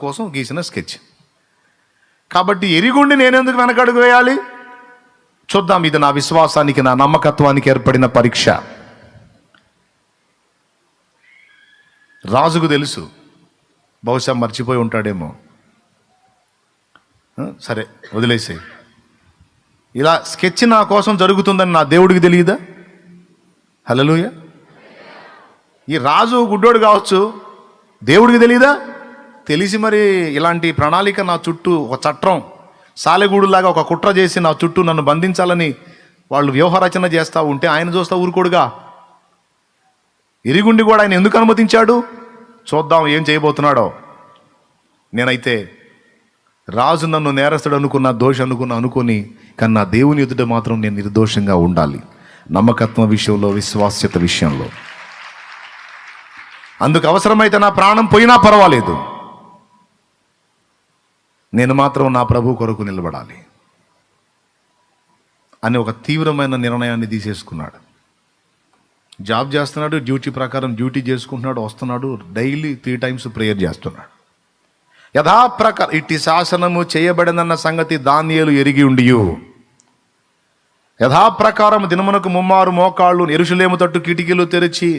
కోసం గీసిన స్కెచ్. కాబట్టి ఎరిగుండి నేనెందుకు వెనకడుగు వేయాలి? చూద్దాం, ఇది నా విశ్వాసానికి, నా నమ్మకత్వానికి ఏర్పడిన పరీక్ష. రాజుకు తెలుసు, బహుశా మర్చిపోయి ఉంటాడేమో. సరే వదిలేసేయి. ఇలా స్కెచ్ నా కోసం జరుగుతుందని నా దేవుడికి తెలియదా? హల్లెలూయా. ఈ రాజు గుడ్డోడు కావచ్చు, దేవుడికి తెలియదా? తెలిసి మరి ఇలాంటి ప్రణాళిక నా చుట్టూ, ఒక చట్రం సాలెగూడులాగా ఒక కుట్ర చేసి నా చుట్టూ నన్ను బంధించాలని వాళ్ళు వ్యూహరచన చేస్తూ ఉంటే ఆయన చూస్తా ఊరుకోడుగా. ఇరుగుండి కూడా ఆయన ఎందుకు అనుమతించాడు? చూద్దాం ఏం చేయబోతున్నాడో. నేనైతే రాజు నన్ను నేరస్తుడు అనుకున్నా, దోషి అనుకొని, కానీ నా దేవుని ఎదుట మాత్రం నేను నిర్దోషంగా ఉండాలి, నమ్మకత్వం విషయంలో, విశ్వాస్యత విషయంలో. అందుకు అవసరమైతే నా ప్రాణం పోయినా పర్వాలేదు, నేను మాత్రం నా ప్రభు కొరకు నిలబడాలి అని ఒక తీవ్రమైన నిర్ణయాన్ని తీసేసుకున్నాడు. జాబ్ చేస్తున్నాడు, డ్యూటీ ప్రకారం డ్యూటీ చేసుకుంటున్నాడు, వస్తున్నాడు, డైలీ 3 times ప్రేయర్ చేస్తున్నాడు. యథాప్రకారం ఇట్టి శాసనము చేయబడినన్న సంగతి దానియేలు ఎరిగి ఉండియు, యథాప్రకారం దినమునకు 3 మోకాళ్ళు యెరూషలేము తట్టు కిటికీలు తెరిచి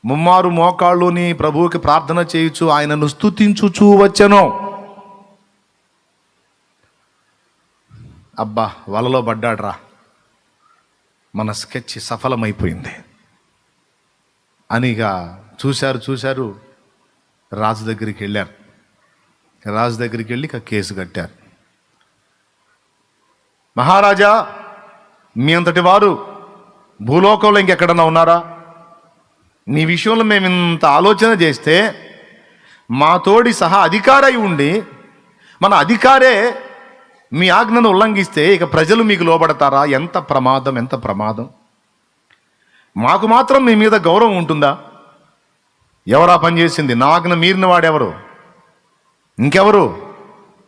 3 మోకాళ్ళుని ప్రభువుకి ప్రార్థన చేయుచు ఆయనను స్తుతించుచూ వచ్చెను. అబ్బా, వలలో పడ్డాడ్రా, మన స్కెచ్ సఫలమైపోయింది అనిగా చూశారు. రాజు దగ్గరికి వెళ్ళారు. రాజు దగ్గరికి వెళ్ళి ఇక కేసు కట్టారు. మహారాజా, మీ అంతటి వారు భూలోకంలో ఇంకెక్కడన్నా ఉన్నారా? నీ విషయంలో మేము ఇంత ఆలోచన చేస్తే మా తోడి సహా అధికారై ఉండి మన అధికారే మీ ఆజ్ఞను ఉల్లంఘిస్తే ఇక ప్రజలు మీకు లోబడతారా? ఎంత ప్రమాదం, ఎంత ప్రమాదం. మాకు మాత్రం మీ మీద గౌరవం ఉంటుందా? ఎవరా పని చేసింది? నా ఆజ్ఞ మీరిన వాడెవరు? ఇంకెవరు?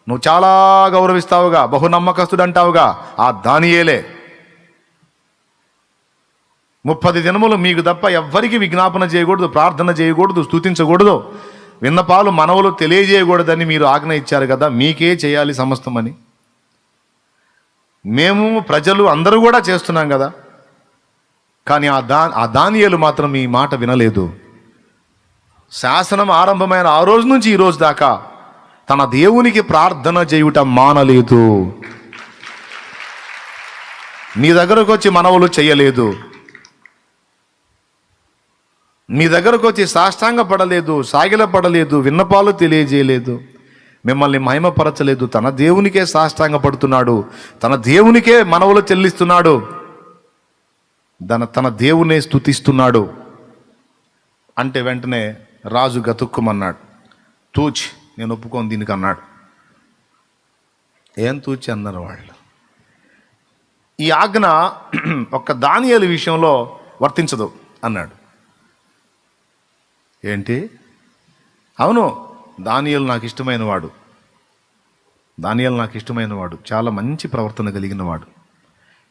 నువ్వు చాలా గౌరవిస్తావుగా, బహునమ్మకస్తుడు అంటావుగా, ఆ దానియేలే. 30 దినములు మీకు తప్ప ఎవ్వరికి విజ్ఞాపన చేయకూడదు, ప్రార్థన చేయకూడదు, స్తుతించకూడదు, విన్నపాలు మనవులు తెలియజేయకూడదని మీరు ఆజ్ఞ ఇచ్చారు కదా, మీకే చేయాలి సమస్తమని. మేము ప్రజలు అందరూ కూడా చేస్తున్నాం కదా. కానీ ఆ దానియేలు మాత్రం ఈ మాట వినలేదు. శాసనం ఆరంభమైన ఆ రోజు నుంచి ఈ రోజు దాకా తన దేవునికి ప్రార్థన చేయుట మానలేదు. నీ దగ్గరకు వచ్చి మనవులు చేయలేదు, మీ దగ్గరకు వచ్చి సాష్టాంగ పడలేదు, సాగిల పడలేదు, విన్నపాలు తెలియజేయలేదు, మిమ్మల్ని మహిమపరచలేదు. తన దేవునికే సాష్టాంగ పడుతున్నాడు, తన దేవునికే మనవులు చెల్లిస్తున్నాడు, తన దేవునే స్తుతిస్తున్నాడు. అంటే వెంటనే రాజు గతుక్కుమన్నాడు. తూచి, నేను ఒప్పుకోను దీనికి అన్నాడు. ఏం తూచి అన్నారు వాళ్ళు. ఈ ఆజ్ఞ ఒక్క దానియేలు విషయంలో వర్తించదు అన్నాడు. ఏంటి? అవును, దానియేలు నాకు ఇష్టమైన వాడు, చాలా మంచి ప్రవర్తన కలిగిన వాడు.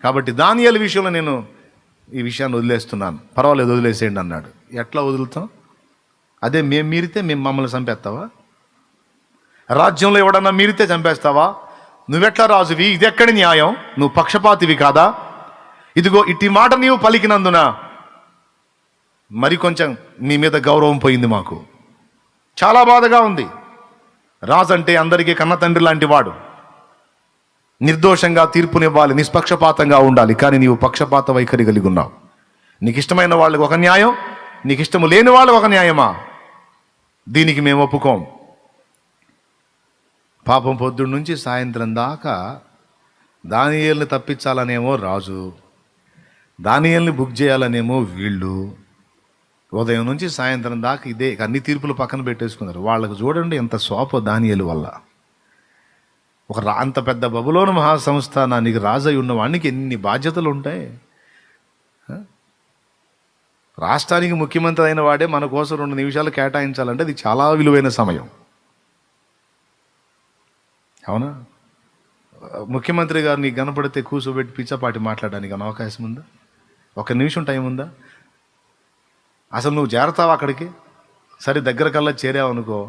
కాబట్టి దానియేలు విషయంలో నేను ఈ విషయాన్ని వదిలేస్తున్నాను, పర్వాలేదు వదిలేసేయండి అన్నాడు. ఎట్లా వదులుతాం? అదే మేము మీరితే మమ్మల్ని చంపేస్తావా? రాజ్యంలో ఎవడన్నా మీరితే చంపేస్తావా? నువ్వెట్లా రాజువి? ఇది ఎక్కడి న్యాయం? నువ్వు పక్షపాతివి కాదా? ఇదిగో ఇట్టి మాట నీవు పలికినందున మరి కొంచెం నీ మీద గౌరవం పోయింది మాకు. చాలా బాధగా ఉంది. రాజు అంటే అందరికీ కన్న తండ్రి లాంటి వాడు, నిర్దోషంగా తీర్పునివ్వాలి, నిష్పక్షపాతంగా ఉండాలి. కానీ నీవు పక్షపాత వైఖరి కలిగి ఉన్నావు. నీకు ఇష్టమైన వాళ్ళకి ఒక న్యాయం, నీకు ఇష్టము లేని వాళ్ళకి ఒక న్యాయమా? దీనికి మేము ఒప్పుకోం. పాపం పొద్దున్న నుంచి సాయంత్రం దాకా దానియేలుని తప్పించాలనేమో రాజు, దానియేలుని బుక్ చేయాలనేమో వీళ్ళు. ఉదయం నుంచి సాయంత్రం దాకా ఇదే, అన్ని తీర్పులు పక్కన పెట్టేసుకున్నారు. వాళ్ళకు చూడండి ఎంత శోభ దానియేలు వల్ల. అంత పెద్ద బబులోను మహాసంస్థానానికి రాజు అయి ఉన్న వాడికి ఎన్ని బాధ్యతలు ఉంటాయి. రాష్ట్రానికి ముఖ్యమంత్రి అయిన వాడే మన కోసం 2 నిమిషాలు కేటాయించాలంటే అది చాలా విలువైన సమయం. అవునా? ముఖ్యమంత్రి గారు నీకు కనపడితే కూర్చోబెట్టి పిచ్చపాటి మాట్లాడడానికి అవకాశం ఉందా? 1 నిమిషం టైం ఉందా? అసలు నువ్వు చేరతావా అక్కడికి? సరే దగ్గర కల్లా చేరావనుకో,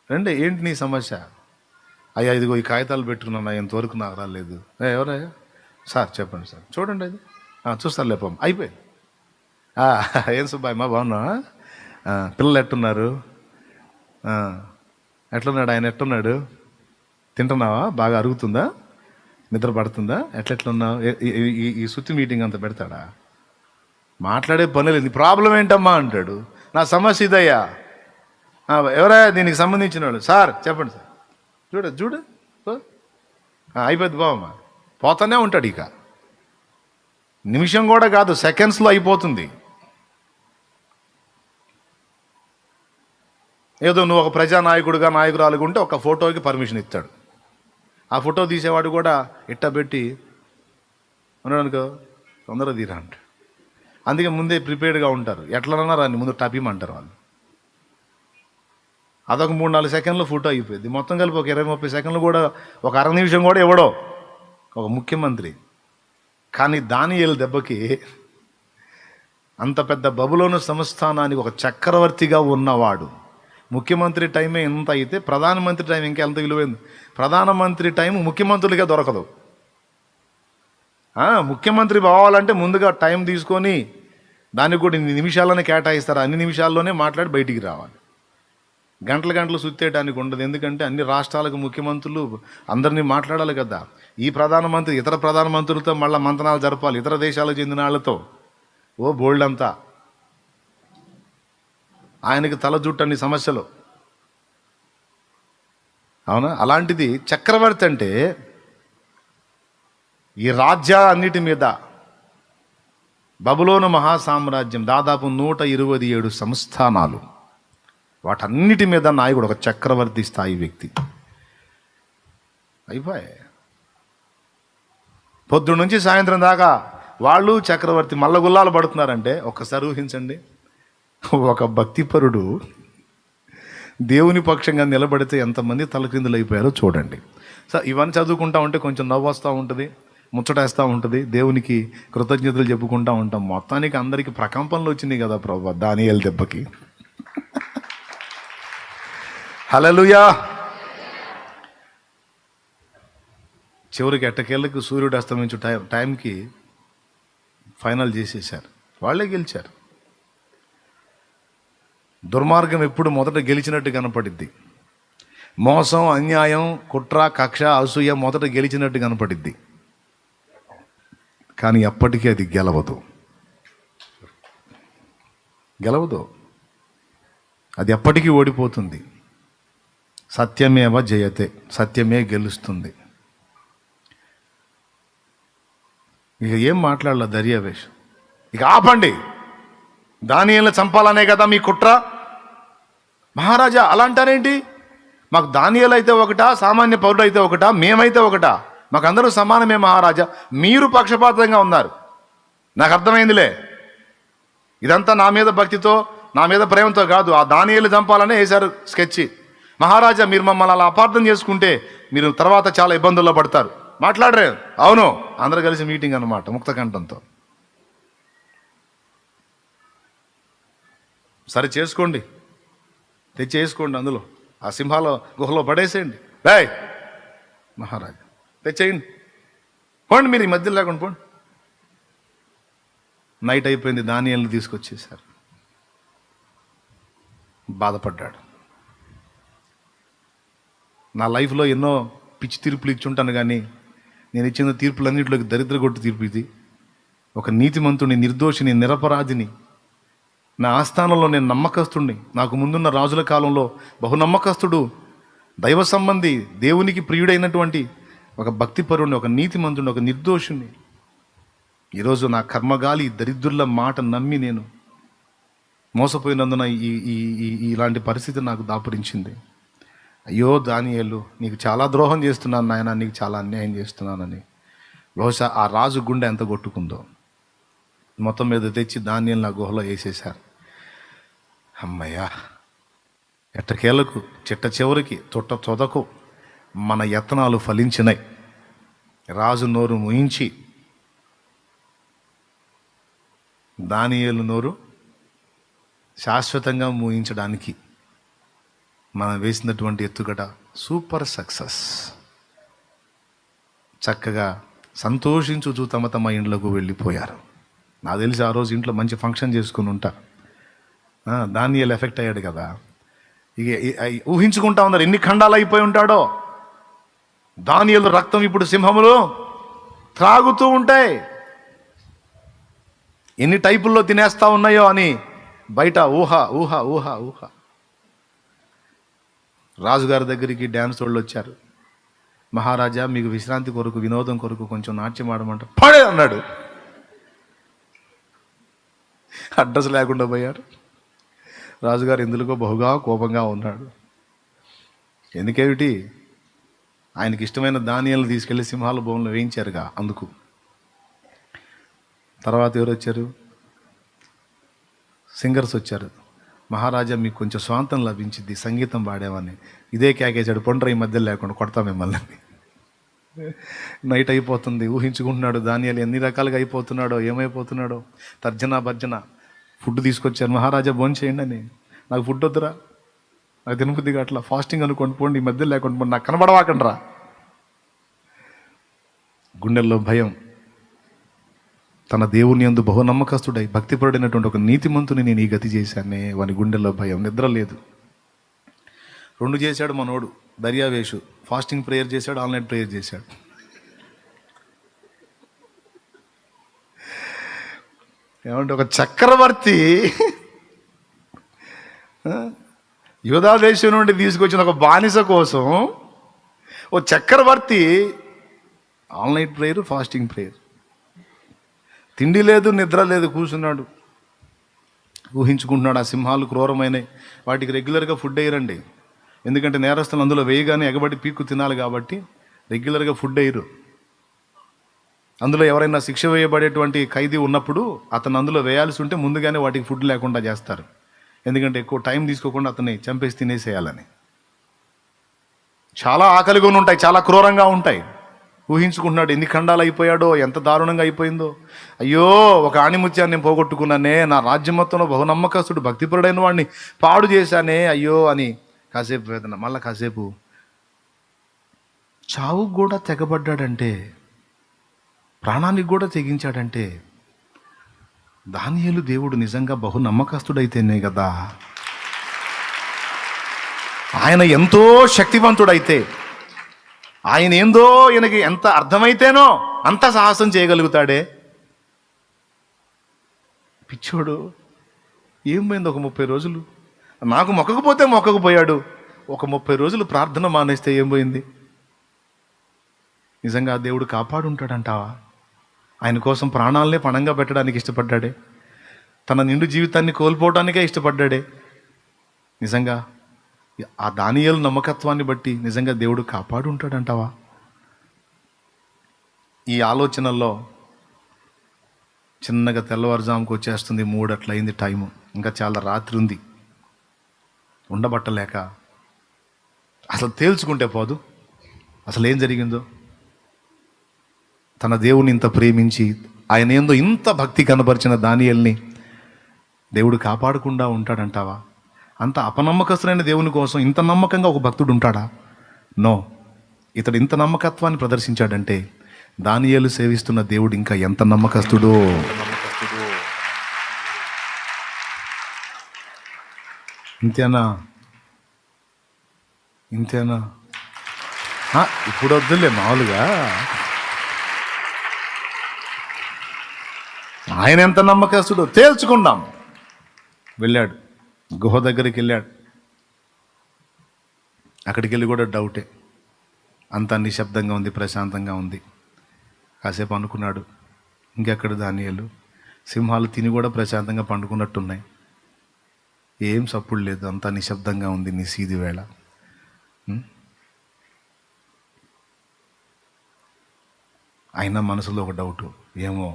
రండి, ఏంటి నీ సమస్య? అయ్యా ఇదిగో ఈ కాగితాలు పెట్టుకున్నా, ఎంతవరకు నాకు రాలేదు. ఎవరయ్యా? సార్ చెప్పండి సార్. చూడండి అది. చూస్తారు లేపం, అయిపోయింది. ఏం సుబ్బాయ్ మా బాగున్నా? పిల్లలు ఎట్టున్నారు? ఎట్లున్నాడు ఆయన? ఎట్టున్నాడు? తింటున్నావా? బాగా అరుగుతుందా? నిద్ర పడుతుందా? ఎట్లెట్లున్నావు? ఈ సుత్తి మీటింగ్ అంతా పెడతాడా? మాట్లాడే పని లేదు. ప్రాబ్లం ఏంటమ్మా అంటాడు. నా సమస్య ఇదయ్యా. ఎవరా దీనికి సంబంధించిన వాళ్ళు? సార్ చెప్పండి సార్. చూడు అయిపోద్ది బావమ్మా. పోతానే ఉంటాడు. ఇక నిమిషం కూడా కాదు, సెకండ్స్లో అయిపోతుంది. ఏదో నువ్వు ఒక ప్రజానాయకుడుగా నాయకురాలుగా ఉంటే ఒక ఫోటోకి పర్మిషన్ ఇస్తాడు. ఆ ఫోటో తీసేవాడు కూడా ఇట్ట పెట్టి ఉన్నాడు అనుకో, తొందరగా తీరా అంటాడు. అందుకే ముందే ప్రిపేర్డ్గా ఉంటారు. ఎట్లన్నా రాని ముందు టపీమంటారు వాళ్ళు. అదొక 3-4 సెకండ్లో ఫోటో అయిపోయింది. మొత్తం కలిపి ఒక 20-30 సెకండ్లు కూడా, ఒక అర నిమిషం కూడా ఇవ్వడో ఒక ముఖ్యమంత్రి. కానీ దానియేలు దెబ్బకి అంత పెద్ద బబులోను సంస్థానానికి ఒక చక్రవర్తిగా ఉన్నవాడు, ముఖ్యమంత్రి టైమే ఎంత అయితే ప్రధానమంత్రి టైం ఇంకా ఎంత విలువైంది. ప్రధానమంత్రి టైం ముఖ్యమంత్రులుగా దొరకదు. ముఖ్యమంత్రి పోవాలంటే ముందుగా టైం తీసుకొని దానికి కూడా ఇన్ని నిమిషాల్లోనే కేటాయిస్తారు. అన్ని నిమిషాల్లోనే మాట్లాడి బయటికి రావాలి. గంటలు సుత్తేయడానికి ఉండదు. ఎందుకంటే అన్ని రాష్ట్రాలకు ముఖ్యమంత్రులు అందరినీ మాట్లాడాలి కదా. ఈ ప్రధానమంత్రి ఇతర ప్రధానమంత్రులతో మళ్ళీ మంతనాలు జరపాలి, ఇతర దేశాలకు చెందిన వాళ్ళతో. బోల్డ్ అంతా ఆయనకి తల జుట్టు అన్ని సమస్యలు. అవునా? అలాంటిది చక్రవర్తి అంటే ఈ రాజ్యాలన్నిటి మీద బబులోను మహాసామ్రాజ్యం దాదాపు 127 సంస్థానాలు, వాటన్నిటి మీద నాయకుడు ఒక చక్రవర్తి స్థాయి వ్యక్తి. అయిపోయాయి. పొద్దున్న నుంచి సాయంత్రం దాకా వాళ్ళు చక్రవర్తి మల్లగుల్లాలు పడుతున్నారంటే ఒక్కసారి ఊహించండి. ఒక భక్తిపరుడు దేవుని పక్షంగా నిలబడితే ఎంతమంది తలక్రిందులు అయిపోయారో చూడండి. సో ఇవన్నీ చదువుకుంటా ఉంటే కొంచెం నవ్వు వస్తూ ఉంటుంది, ముచ్చటేస్తూ ఉంటుంది, దేవునికి కృతజ్ఞతలు చెప్పుకుంటూ ఉంటాం. మొత్తానికి అందరికీ ప్రకంపనలు వచ్చినాయి కదా ప్రభు దానియేలు దెబ్బకి. హల్లెలూయా. చివరికి ఎట్టకేళ్ళకి సూర్యుడు అస్తమించు టైంకి ఫైనల్ చేసేశారు. వాళ్ళే గెలిచారు. దుర్మార్గం ఎప్పుడు మొదట గెలిచినట్టు కనపడిద్ది. మోసం, అన్యాయం, కుట్ర, కక్ష, అసూయ మొదట గెలిచినట్టు కనపడిద్ది. కానీ ఎప్పటికీ అది గెలవదు. అది ఎప్పటికీ ఓడిపోతుంది. సత్యమేవ జయతే, సత్యమే గెలుస్తుంది. ఇక ఏం మాట్లాడాల దర్యావేష్. ఇక ఆపండి, దానియేలుని చంపాలనే కదా మీ కుట్ర. మహారాజా అలా అంటారేంటి? మాకు దానియేలు అయితే ఒకటా, సామాన్య పౌరుడు అయితే ఒకటా, మేమైతే ఒకటా? మాకందరూ సమానమే మహారాజా. మీరు పక్షపాతంగా ఉన్నారు. నాకు అర్థమైందిలే. ఇదంతా నా మీద భక్తితో, నా మీద ప్రేమతో కాదు. ఆ దానియేలు చంపాలనే వేశారు స్కెచ్. మహారాజా మీరు మమ్మల్ని అలా అపార్థం చేసుకుంటే మీరు తర్వాత చాలా ఇబ్బందుల్లో పడతారు. మాట్లాడరే? అవును. అందరూ కలిసి మీటింగ్ అన్నమాట, ముక్త కంఠంతో. సరే చేసుకోండి, తెచ్చేసుకోండి, అందులో ఆ సింహాల గుహలో పడేసేయండి. బాయ్ మహారాజా, తెచ్చేయండి, పోండి, మీరు ఈ మధ్యలో లేకుండా పోండి. నైట్ అయిపోయింది, దానియేలుని తీసుకొచ్చేసారు. బాధపడ్డాడు. నా లైఫ్లో ఎన్నో పిచ్చి తీర్పులు ఇచ్చుంటాను, కానీ నేను ఇచ్చిన తీర్పులన్నింటిలోకి దరిద్రగొట్టు తీర్పు ఇది. ఒక నీతిమంతుని, నిర్దోషిని, నిరపరాధిని, నా ఆస్థానంలో నేను నమ్మకస్తుడిని. నాకు ముందున్న రాజుల కాలంలో బహునమ్మకస్తుడు, దైవ సంబంధి, దేవునికి ప్రియుడైనటువంటి ఒక భక్తిపరుడిని, ఒక నీతిమంతుడిని, ఒక నిర్దోషుని. ఈరోజు నా కర్మగాలి దరిద్రుల మాట నమ్మి నేను మోసపోయినందున ఇలాంటి పరిస్థితి నాకు దాపురించింది. అయ్యో దానియేలు, నీకు చాలా ద్రోహం చేస్తున్నాను నాయన, నీకు చాలా అన్యాయం చేస్తున్నానని. బహుశా ఆ రాజు గుండె ఎంత కొట్టుకుందో. మొత్తం మీద తెచ్చి దానియేలు నా గుహలో వేసేశారు. అమ్మయ్యా, ఎట్టకేలకు చిట్ట చివరికి తొట్ట తొదకు మన యత్నాలు ఫలించినాయి. రాజు నోరు ముయించి దానియేలు నోరు శాశ్వతంగా మూయించడానికి మనం వేసినటువంటి ఎత్తుగడ సూపర్ సక్సెస్. చక్కగా సంతోషించుచు తమ తమ ఇండ్లకు వెళ్ళిపోయారు. నాకు తెలిసి ఆ రోజు ఇంట్లో మంచి ఫంక్షన్ చేసుకుని ఉంటా. దానియేలు ఎఫెక్ట్ అయ్యాడు కదా. ఇక ఊహించుకుంటా ఉన్నారు ఎన్ని ఖండాలు అయిపోయి ఉంటాడో. దానియేలు రక్తం ఇప్పుడు సింహములు త్రాగుతూ ఉంటాయి, ఎన్ని టైపుల్లో తినేస్తా ఉన్నాయో అని బయట ఊహ ఊహ ఊహ ఊహ. రాజుగారి దగ్గరికి డ్యాన్స్ వాళ్ళు వచ్చారు. మహారాజా, మీకు విశ్రాంతి కొరకు వినోదం కొరకు కొంచెం నాట్యం ఆడమంట. పడే అన్నాడు. అడ్రస్ లేకుండా పోయారు. రాజుగారు ఎందుకో బహుగా కోపంగా ఉన్నాడు. ఎందుకేమిటి, ఆయనకి ఇష్టమైన ధాన్యాలను తీసుకెళ్లి సింహాల భూమిలో వేయించారుగా, అందుకు. తర్వాత ఎవరు వచ్చారు? సింగర్స్ వచ్చారు. మహారాజా, మీకు కొంచెం స్వాంతం లభించింది, సంగీతం పాడామని. ఇదే కేకేశాడు, పొండ్ర ఈ మధ్య లేకుండా కొడతా మిమ్మల్ని. నైట్ అయిపోతుంది, ఊహించుకుంటున్నాడు ధాన్యాలు ఎన్ని రకాలుగా అయిపోతున్నాడో, ఏమైపోతున్నాడో. తర్జన భర్జన. ఫుడ్ తీసుకొచ్చారు. మహారాజా భోంచేయండి అని. నాకు ఫుడ్ వద్దురా, నాకు తినబుద్దిగా అట్లా ఫాస్టింగ్ అనుకోండి పోండి, ఈ మధ్య లేకుండా పోండి, నాకు కనబడవాకండ్రా. గుండెల్లో భయం. తన దేవుని యందు బహు నమ్మకస్తుడై భక్తిపరుడైనటువంటి ఒక నీతిమంతుని నేను ఈ గతి చేశానే, వాని గుండెల్లో భయం, నిద్ర లేదు. 2 చేశాడు మనోడు, దర్యావేషు. ఫాస్టింగ్ ప్రేయర్ చేశాడు, ఆన్లైన్ ప్రేయర్ చేశాడు. ఏమంటే ఒక చక్రవర్తి యూదా దేశం నుండి తీసుకొచ్చిన ఒక బానిస కోసం ఓ చక్రవర్తి ఆన్లైన్ ప్రేయర్, ఫాస్టింగ్ ప్రేయర్. తిండి లేదు, నిద్ర లేదు, కూర్చున్నాడు. ఊహించుకుంటున్నాడు ఆ సింహాలు క్రూరమైనవి, వాటికి రెగ్యులర్గా ఫుడ్ వేయరండి. ఎందుకంటే నేరస్తులు అందులో వేయగానే ఎగబడి పీక్కు తినాలి కాబట్టి రెగ్యులర్గా ఫుడ్ వేయరు. అందులో ఎవరైనా శిక్ష వేయబడేటువంటి ఖైదీ ఉన్నప్పుడు అతను అందులో వేయాల్సి ఉంటే ముందుగానే వాటికి ఫుడ్ లేకుండా చేస్తారు. ఎందుకంటే ఎక్కువ టైం తీసుకోకుండా అతన్ని చంపేసి తినేసేయాలని. చాలా ఆకలిగా ఉంటాయి, చాలా క్రూరంగా ఉంటాయి. ఊహించుకుంటున్నాడు ఎన్ని ఖండాలు అయిపోయాడో, ఎంత దారుణంగా అయిపోయిందో. అయ్యో, ఒక ఆణిముత్యాన్ని నేను పోగొట్టుకున్నానే, నా రాజ్యం మొత్తంలో బహునమ్మకస్తుడు భక్తిపరుడైన వాడిని పాడు చేశానే, అయ్యో అని కాసేపు వేదన. మళ్ళీ కాసేపు చావుకు కూడా తెగబడ్డాడంటే, ప్రాణానికి కూడా తెగించాడంటే దానియేలు దేవుడు నిజంగా బహు నమ్మకస్తుడైతేనే కదా. ఆయన ఎంతో శక్తివంతుడైతే, ఆయన ఏందో ఈయనకి ఎంత అర్థమైతేనో అంత సాహసం చేయగలుగుతాడే. పిచ్చోడు ఏం పోయింది, ఒక 30 రోజులు నాకు మొక్కకపోతే మొక్కకపోయాడు, ఒక 30 రోజులు ప్రార్థన మానేస్తే ఏం పోయింది? నిజంగా దేవుడు కాపాడుంటాడంటావా? ఆయన కోసం ప్రాణాలనే పణంగా పెట్టడానికి ఇష్టపడ్డాడే, తన నిండు జీవితాన్ని కోల్పోవడానికే ఇష్టపడ్డాడే. నిజంగా ఆ దానియేలు నమ్మకత్వాన్ని బట్టి నిజంగా దేవుడు కాపాడుంటాడంటావా? ఈ ఆలోచనల్లో చిన్నగా తెల్లవారుజాముకు వచ్చేస్తుంది, 3 అట్లయింది టైము, ఇంకా చాలా రాత్రి ఉంది. ఉండబట్టలేక అసలు తేల్చుకుంటే పోదు అసలు ఏం జరిగిందో. తన దేవుని ఇంత ప్రేమించి ఆయన ఏందో ఇంత భక్తి కనబరిచిన దానియేలుని దేవుడు కాపాడకుండా ఉంటాడంటావా? అంత అపనమ్మకస్తులైన దేవుని కోసం ఇంత నమ్మకంగా ఒక భక్తుడు ఉంటాడా? నో. ఇతడు ఇంత నమ్మకత్వాన్ని ప్రదర్శించాడంటే దానియేలు సేవిస్తున్న దేవుడు ఇంకా ఎంత నమ్మకస్తుడో. ఇంతేనా? ఇప్పుడు వద్దులే, మామూలుగా ఆయన ఎంత నమ్మకస్తుడో తేల్చుకుందాం. వెళ్ళాడు, గుహ దగ్గరికి వెళ్ళాడు. అక్కడికి వెళ్ళి కూడా డౌటే. అంతా నిశ్శబ్దంగా ఉంది, ప్రశాంతంగా ఉంది. కాసేపు అనుకున్నాడు, ఇంకెక్కడ దానియేలు, సింహాలు తిని కూడా ప్రశాంతంగా పండుకున్నట్టున్నాయి, ఏం సప్పుడు లేదు, అంతా నిశ్శబ్దంగా ఉంది, నిశీది వేళ. అయినా మనసులో ఒక డౌటు, ఏమో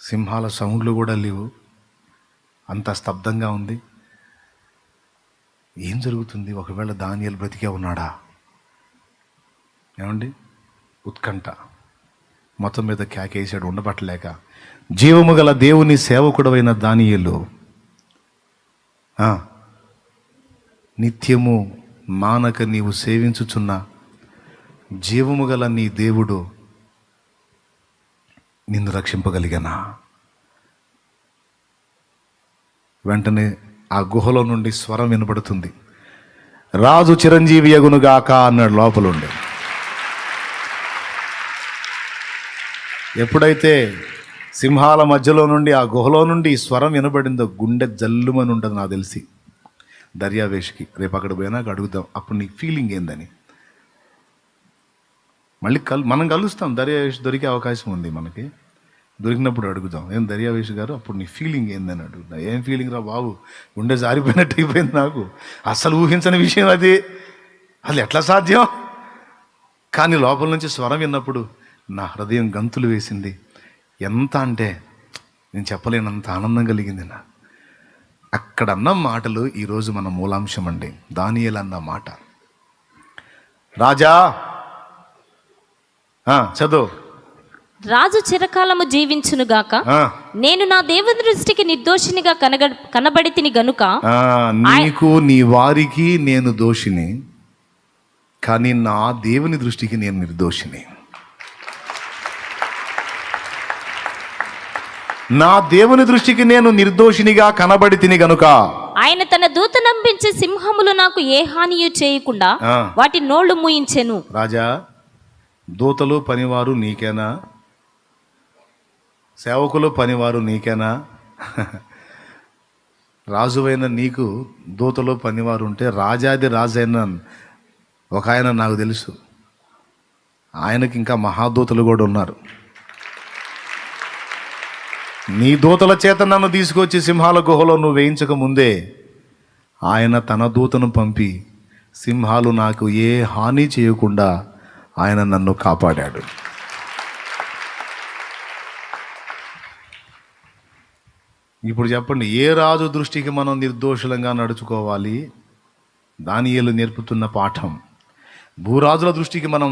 సింహాల సౌండ్లు కూడా లేవు, అంత స్తబ్దంగా ఉంది, ఏం జరుగుతుంది? ఒకవేళ దానియేలు బ్రతికే ఉన్నాడా? ఏమండి, ఉత్కంఠ మొత్తం మీద కేకేసాడు ఉండబట్టలేక. జీవము గల దేవుని సేవకుడవైన దానియేలు, నిత్యము మానక నీవు సేవించుచున్న జీవము గల నీ దేవుడు నిన్ను రక్షింపగలిగానా? వెంటనే ఆ గుహలో నుండి స్వరం వినపడుతుంది. రాజు చిరంజీవి యగునుగాక అన్నాడు లోపలుండి. ఎప్పుడైతే సింహాల మధ్యలో నుండి ఆ గుహలో నుండి ఈ స్వరం వినబడిందో గుండె జల్లుమని ఉంటుంది నాకు తెలిసి దర్యావేష్కి. రేపు అక్కడ పోయినాక అడుగుదాం అప్పుడు నీ ఫీలింగ్ ఏందని. మళ్ళీ మనం కలుస్తాం, దర్యావేష్ దొరికే అవకాశం ఉంది మనకి. దొరికినప్పుడు అడుగుదాం, ఏం దర్యావేష్ గారు అప్పుడు నీ ఫీలింగ్ ఏందని అడుగుతా. ఏం ఫీలింగ్ రా బాబు, గుండె జారిపోయినట్టు అయిపోయింది నాకు. అస్సలు ఊహించని విషయం అది, అసలు ఎట్లా సాధ్యం? కానీ లోపల నుంచి స్వరం విన్నప్పుడు నా హృదయం గంతులు వేసింది. ఎంత అంటే నేను చెప్పలేనంత ఆనందం కలిగింది నా. అక్కడ అన్న మాటలు ఈరోజు మన మూలాంశం అండి. దానియేలు అన్న మాట, రాజా చదువు. రాజు చిరకాలము జీవించునుగాక, నేను నా దేవుని దృష్టికి నిర్దోషినిగా కనబడితిని గనుక. నీకు నీ వారికి నేను దోషిని, కానీ నా దేవుని దృష్టికి నేను నిర్దోషిని. నా దేవుని దృష్టికి నేను నిర్దోషినిగా కనబడితిని గనుక ఆయన తన దూత నంపించే సింహములు నాకు ఏ హానియు చేయకుండా వాటి నోళ్లు మూయించెను. రాజా, దూతలు పనివారు నీకేనా? సేవకులు పనివారు నీకేనా? రాజువైన నీకు దూతలు పనివారు ఉంటే రాజాది రాజైన ఒక ఆయన నాకు తెలుసు, ఆయనకి ఇంకా మహాదూతలు కూడా ఉన్నారు. నీ దూతల చేత నన్ను తీసుకొచ్చి సింహాల గుహలో నువ్వు వేయించక ముందే ఆయన తన దూతను పంపి సింహాలు నాకు ఏ హాని చేయకుండా ఆయన నన్ను కాపాడాడు. ఇప్పుడు చెప్పండి, ఏ రాజు దృష్టికి మనం నిర్దోషులంగా నడుచుకోవాలి? దానియేలు నేర్పుతున్న పాఠం. భూరాజుల దృష్టికి మనం,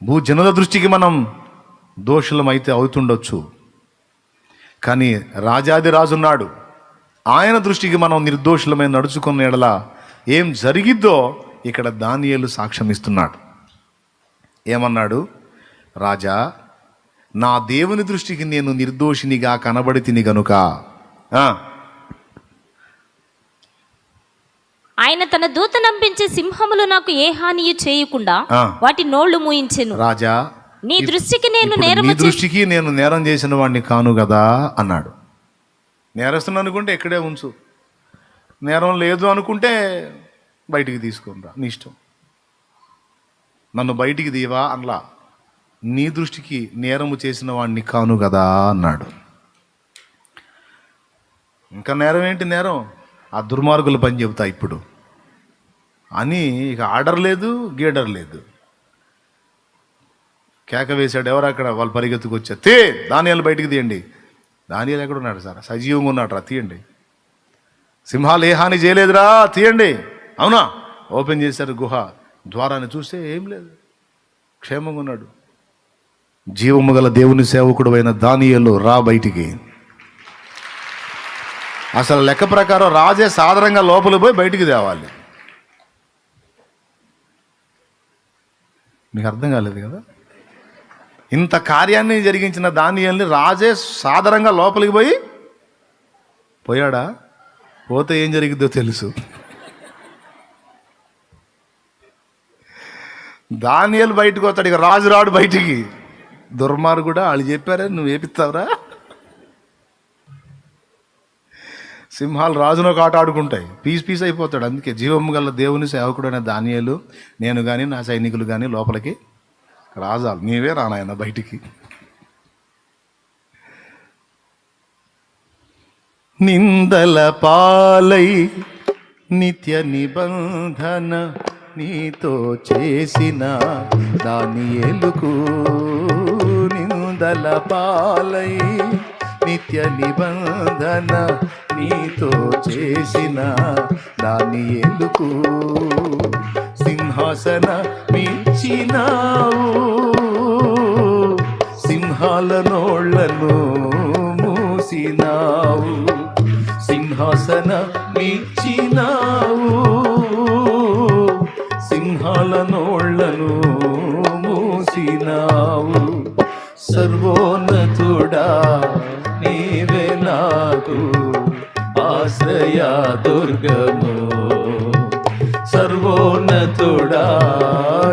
భూజనుల దృష్టికి మనం దోషులమైతే అవుతుండొచ్చు, కానీ రాజాది రాజున్నాడు, ఆయన దృష్టికి మనం నిర్దోషులమై నడుచుకున్న ఎడల ఏం జరిగిద్దో ఇక్కడ దానియేలు సాక్ష్యం ఇస్తున్నాడు. ఏమన్నాడు? రాజా, నా దేవుని దృష్టికి నేను నిర్దోషినిగా కనబడి తిని గనుక ఆయన తన దూత నంపించే సింహములు నాకు ఏ హానియు చేయకుండా వాటి నోళ్లు మూయించెను. రాజా, నీ దృష్టికి నేను నేరం చేసిన వాడిని కాను కదా అన్నాడు. నేరస్తుని అనుకుంటే ఇక్కడే ఉంచు, నేరం లేదు అనుకుంటే బయటికి తీసుకుంటా, నీ ఇష్టం. నన్ను బయటికి దీవా అనలా. నీ దృష్టికి నేరము చేసిన వాడిని కాను కదా అన్నాడు. ఇంకా నేరం ఏంటి? నేరం ఆ దుర్మార్గుల పని చెబుతా ఇప్పుడు అని ఇక ఆర్డర్ లేదు, గీడర్ లేదు. కేక వేశాడు. ఎవరు అక్కడ? వాళ్ళు పరిగెత్తుకు వచ్చా, దానియేలు బయటికి తీయండి. దానియేలు ఎక్కడ ఉన్నాడు సార్? సజీవంగా ఉన్నాడు రా, తీయండి. సింహాలు ఏ హాని చేయలేదురా, తీయండి. అవునా? ఓపెన్ చేశారు గుహ ద్వారాన్ని, చూస్తే ఏం లేదు, క్షేమంగా ఉన్నాడు. జీవము గల దేవుని సేవకుడు అయిన దానియేలు రా బయటికి. అసలు లెక్క ప్రకారం రాజే సాధారణంగా లోపల పోయి బయటికి తేవాలి. మీకు అర్థం కాలేదు కదా? ఇంత కార్యాన్ని జరిగించిన దానియేలుని రాజే సాధారణంగా లోపలికి పోయాడా? పోతే ఏం జరిగిద్దో తెలుసు. దానియేలు బయటకు వస్తాడు, ఇక రాజు రాడు బయటికి. దుర్మార్గుడా, వాళ్ళు చెప్పారే నువ్వు ఏపిస్తావురా? సింహాలు రాజును కాట ఆడుకుంటాయి, పీస్ పీస్ అయిపోతాడు. అందుకే జీవము గల దేవుని సేవకుడైన దానియేలు, నేను కానీ నా సైనికులు కానీ లోపలికి రాజాలు, నీవే రానాయన బయటికి. నిందల పాలై నిత్య నిబంధన నీతో చేసిన దానియేలుకు, నిందల పాలై నిత్య నిబంధన నీతో చేసిన దానియేలుకు, సింహాసన మిచ్చినావు, సింహాల నోళ్లను మూసినావు, సింహాసన మిచ్చినావు, సింహాల నోళ్లను మూసినావు. సర్వోన్నతుడా నీవే నాకు ఆశ్రయ దుర్గము. సర్వోన్నతుడా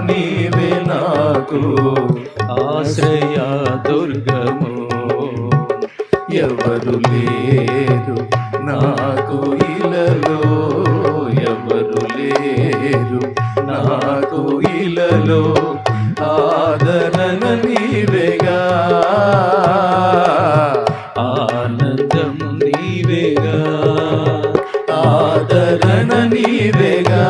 నీవే నాకు ఆశ్రయ దుర్గము. ఎవరు లేరు నాకు ఇలలో, ఎవరు లేరు నాకు ఇలలో, ఆదరణ నీవేగా, ఆనందము నీవేగా, ఆదరణ నీవేగా,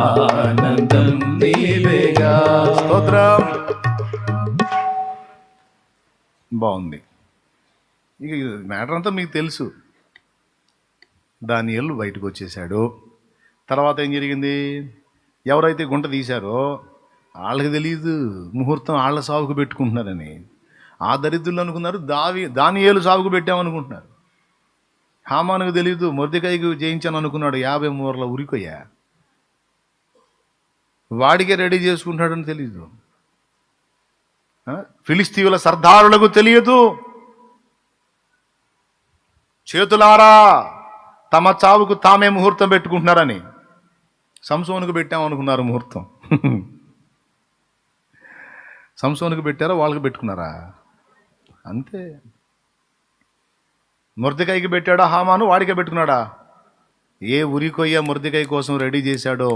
ఆనందం నీవేగా. స్తోత్రం. బాగుంది. ఇక మ్యాటర్ అంతా మీకు తెలుసు. దానియేలు బయటకు వచ్చేసాడు. తర్వాత ఏం జరిగింది? ఎవరైతే గుంట తీశారో వాళ్ళకి తెలియదు ముహూర్తం వాళ్ళ సాగుకు పెట్టుకుంటున్నారని. ఆ దరిద్రులు అనుకున్నారు దానియేలు సాగుకు పెట్టామనుకుంటున్నారు. హామానుకు తెలియదు మొర్దెకాయికి జయించాను అనుకున్నాడు 50 మూరల ఉరికొయ్యా. వాడికే రెడీ చేసుకుంటాడని తెలీదు. ఫిలిస్తీయుల సర్దారులకు తెలియదు. చేతులారా తమ చావుకు తామే ముహూర్తం పెట్టుకుంటున్నారని సంసోనుకు పెట్టామనుకున్నారు ముహూర్తం. సంసోనుకు పెట్టారా వాళ్ళకి పెట్టుకున్నారా? అంతే. మొర్దెకాయికి పెట్టాడా హామాను, వాడికే పెట్టుకున్నాడా? ఏ ఉరికొయ్య మొర్దెకాయి కోసం రెడీ చేశాడో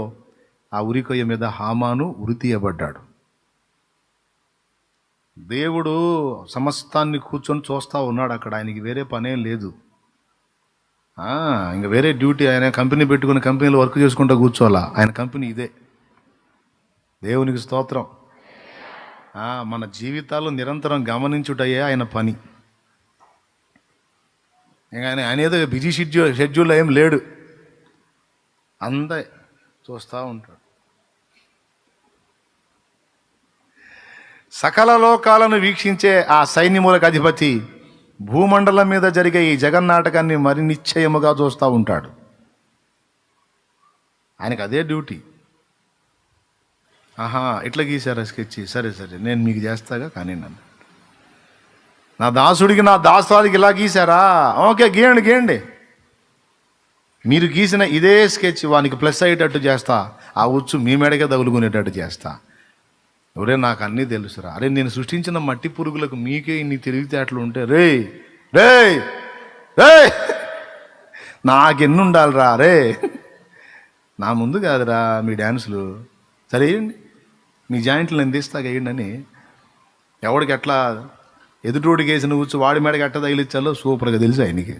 ఆ ఉరికొయ్య మీద హామాను ఉరి తీయబడ్డాడు. దేవుడు సమస్తాన్ని కూర్చొని చూస్తూ ఉన్నాడు అక్కడ. ఆయనకి వేరే పనేం లేదు. ఇంకా వేరే డ్యూటీ, ఆయన కంపెనీ పెట్టుకుని కంపెనీలో వర్క్ చేసుకుంటూ కూర్చోవాలా. ఆయన కంపెనీ ఇదే. దేవునికి స్తోత్రం. మన జీవితాల్లో నిరంతరం గమనించుటయే ఆయన పని. ఇంకా ఆయన ఏదో బిజీ షెడ్యూల్ ఏం లేడు. అంతే చూస్తూ ఉంటాడు. సకల లోకాలను వీక్షించే ఆ సైన్యములకు అధిపతి భూమండలం మీద జరిగే ఈ జగన్నాటకాన్ని మరి నిశ్చయముగా చూస్తూ ఉంటాడు. ఆయనకు అదే డ్యూటీ. ఇట్లా గీశారా స్కెచ్, సరే సరే నేను మీకు చేస్తాగా, కానీ నన్ను నా దాసుడికి నా దాసానికి ఇలా గీశారా, ఓకే గీయండి. మీరు గీసిన ఇదే స్కెచ్ వానికి ప్లస్ అయ్యేటట్టు చేస్తా, ఆ ఉచ్చు మీ మెడకే తగులుకునేటట్టు చేస్తా. ఎవరే నాకు అన్నీ తెలుసురా. అరే నేను సృష్టించిన మట్టి పురుగులకు మీకే ఇన్ని తెలివితేటలు ఉంటే రే రే రే నాకెన్ని ఉండాలిరా. రే నా ముందు కాదురా మీ డ్యాన్సులు. సరే వేయండి, మీ జాయింట్లు నేను తీస్తా వేయండి అని ఎవడికి ఎట్లా ఎదుటోడికి వేసిన కూర్చు వాడి మేడకి ఎట్ట తగిలిచ్చాలో సూపర్గా తెలుసు ఆయనకి.